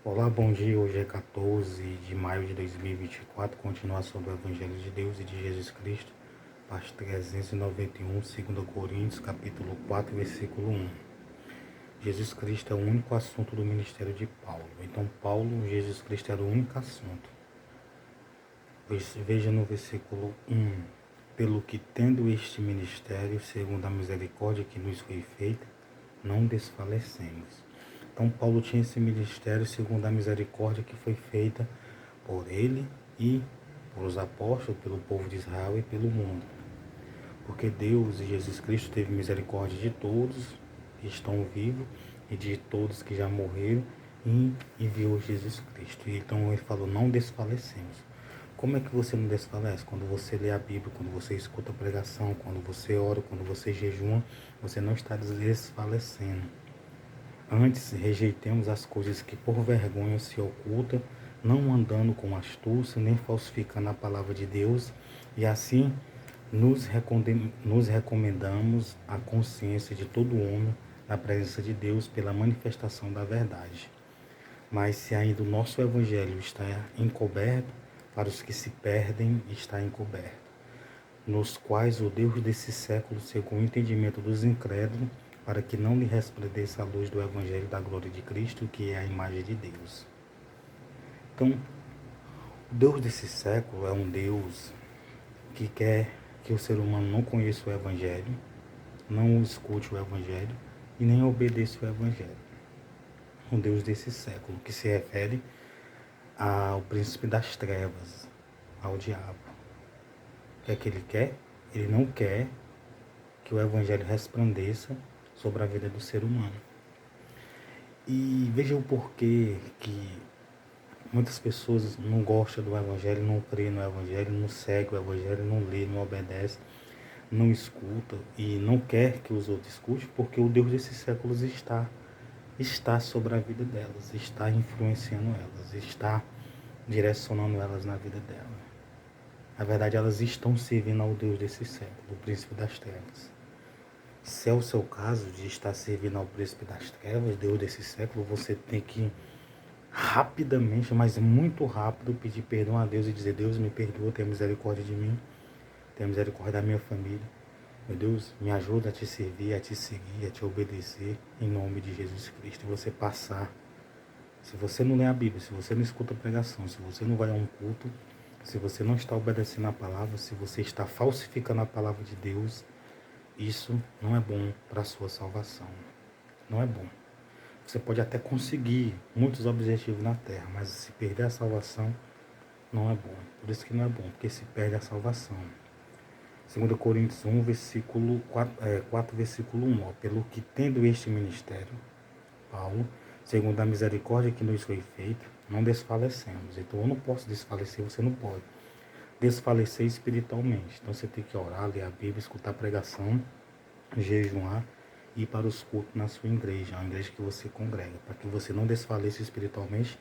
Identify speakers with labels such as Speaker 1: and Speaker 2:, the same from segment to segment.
Speaker 1: Olá, bom dia. Hoje é 14 de maio de 2024. Continuar sobre o Evangelho de Deus e de Jesus Cristo, parte 391, 2 Coríntios, capítulo 4, versículo 1. Jesus Cristo é o único assunto do ministério de Paulo. Então, Jesus Cristo era o único assunto. Veja no versículo 1. Pelo que, tendo este ministério, segundo a misericórdia que nos foi feita, não desfalecemos. Então, Paulo tinha esse ministério segundo a misericórdia que foi feita por ele e por os apóstolos, pelo povo de Israel e pelo mundo. Porque Deus e Jesus Cristo teve misericórdia de todos que estão vivos e de todos que já morreram e enviou Jesus Cristo. Então, ele falou, não desfalecemos. Como é que você não desfalece? Quando você lê a Bíblia, quando você escuta a pregação, quando você ora, quando você jejuma, você não está desfalecendo. Antes, rejeitemos as coisas que por vergonha se ocultam, não andando com astúcia, nem falsificando a palavra de Deus, e assim nos recomendamos à consciência de todo homem na presença de Deus pela manifestação da verdade. Mas se ainda o nosso evangelho está encoberto, para os que se perdem está encoberto, nos quais o Deus desse século cegou o entendimento dos incrédulos, para que não lhe resplandeça a luz do Evangelho da glória de Cristo, que é a imagem de Deus. Então, o Deus desse século é um Deus que quer que o ser humano não conheça o Evangelho, não escute o Evangelho e nem obedeça o Evangelho. Um Deus desse século, que se refere ao príncipe das trevas, ao diabo. O que é que ele quer? Ele não quer que o Evangelho resplandeça sobre a vida do ser humano. E veja o porquê que muitas pessoas não gostam do Evangelho, não creem no Evangelho, não seguem o Evangelho, não lê, não obedece, não escuta e não quer que os outros escutem, porque o Deus desses séculos está sobre a vida delas, está influenciando elas, está direcionando elas na vida delas. Na verdade, elas estão servindo ao Deus desse século, o príncipe das trevas. Se é o seu caso de estar servindo ao príncipe das trevas, Deus desse século, você tem que rapidamente, mas muito rápido, pedir perdão a Deus e dizer, Deus me perdoa, tenha misericórdia de mim, tenha misericórdia da minha família. Meu Deus, me ajuda a te servir, a te seguir, a te obedecer, em nome de Jesus Cristo. E você passar. Se você não lê a Bíblia, se você não escuta a pregação, se você não vai a um culto, se você não está obedecendo a palavra, se você está falsificando a palavra de Deus, isso não é bom para a sua salvação. Não é bom. Você pode até conseguir muitos objetivos na terra, mas se perder a salvação, não é bom. Por isso que não é bom, porque se perde a salvação. 2 Coríntios 1, versículo 4 versículo 1. Ó, pelo que tendo este ministério, Paulo, segundo a misericórdia que nos foi feita, não desfalecemos. Então eu não posso desfalecer, você não pode. Desfalecer espiritualmente. Então você tem que orar, ler a Bíblia, escutar a pregação, jejuar e ir para os cultos na sua igreja, a igreja que você congrega, para que você não desfaleça espiritualmente,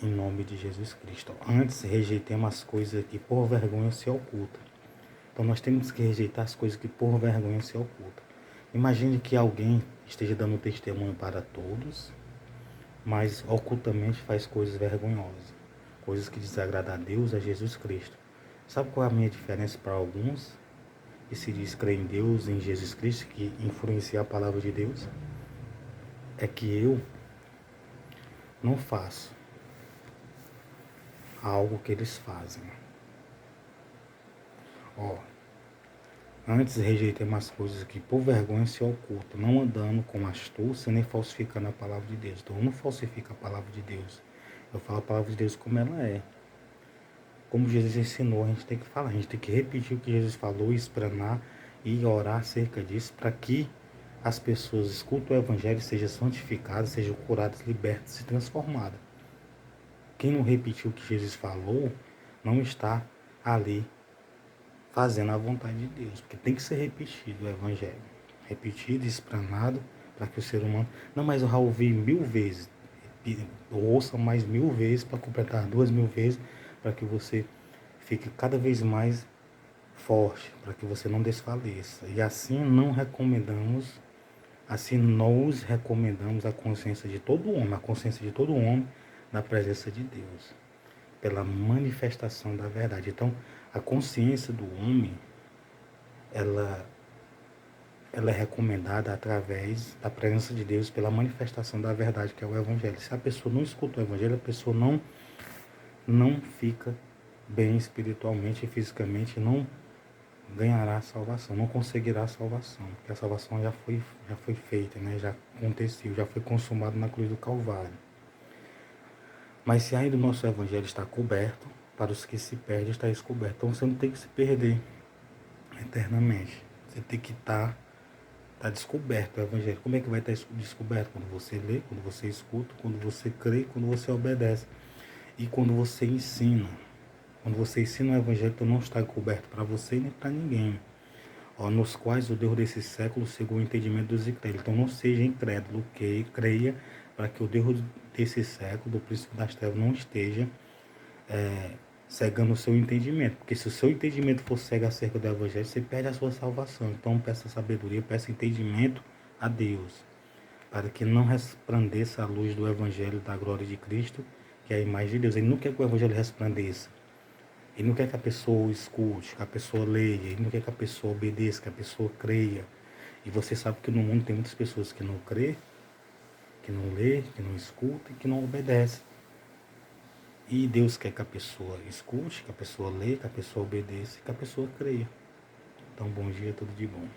Speaker 1: em nome de Jesus Cristo. Antes, rejeitemos as coisas que por vergonha se ocultam. Então nós temos que rejeitar as coisas que por vergonha se ocultam. Imagine que alguém esteja dando testemunho para todos, mas ocultamente faz coisas vergonhosas, coisas que desagradam a Deus, a Jesus Cristo. Sabe qual é a minha diferença para alguns que se diz crer em Deus, em Jesus Cristo, que influencia a palavra de Deus? É que eu não faço algo que eles fazem. Ó, antes rejeitemos as coisas que por vergonha se ocultam, não andando com astúcia nem falsificando a palavra de Deus. Então eu não falsifico a palavra de Deus. Eu falo a palavra de Deus como ela é. Como Jesus ensinou, a gente tem que falar, a gente tem que repetir o que Jesus falou, explanar e orar acerca disso, para que as pessoas escutem o Evangelho, sejam santificadas, sejam curadas, libertas e transformadas. Quem não repetiu o que Jesus falou, não está ali fazendo a vontade de Deus, porque tem que ser repetido o Evangelho. Repetido, explanado, para que o ser humano... Não, mas eu já ouvi 1000 vezes. Ouça mais 1000 vezes para completar 2000 vezes, para que você fique cada vez mais forte, para que você não desfaleça. E assim não recomendamos Assim, nós recomendamos a consciência de todo homem, a consciência de todo homem na presença de Deus, pela manifestação da verdade. Então, a consciência do homem, ela é recomendada através da presença de Deus pela manifestação da verdade, que é o Evangelho. Se a pessoa não escuta o Evangelho, a pessoa não fica bem espiritualmente e fisicamente, não ganhará a salvação, não conseguirá a salvação, porque a salvação já foi feita, né? Já aconteceu, já foi consumado na cruz do Calvário. Mas se ainda o nosso Evangelho está coberto, para os que se perdem está descoberto. Então você não tem que se perder eternamente. Você tem que estar descoberto o Evangelho. Como é que vai estar descoberto? Quando você lê, quando você escuta, quando você crê, quando você obedece. E quando você ensina. Quando você ensina o Evangelho, então não está coberto para você nem para ninguém. Nos quais o Deus desse século cegou o entendimento dos incrédulos. Então não seja incrédulo, que creia, para que o Deus desse século, do príncipe das trevas, não esteja cegando o seu entendimento. Porque se o seu entendimento for cego acerca do Evangelho, você perde a sua salvação. Então peça sabedoria, peça entendimento a Deus, para que não resplandeça a luz do Evangelho da glória de Cristo, que é a imagem de Deus. Ele não quer que o Evangelho resplandeça. Ele não quer que a pessoa escute, que a pessoa leia. Ele não quer que a pessoa obedeça, que a pessoa creia. E você sabe que no mundo tem muitas pessoas que não crê, que não lê, que não escuta e que não obedece. E Deus quer que a pessoa escute, que a pessoa leia, que a pessoa obedeça e que a pessoa creia. Então, bom dia, tudo de bom.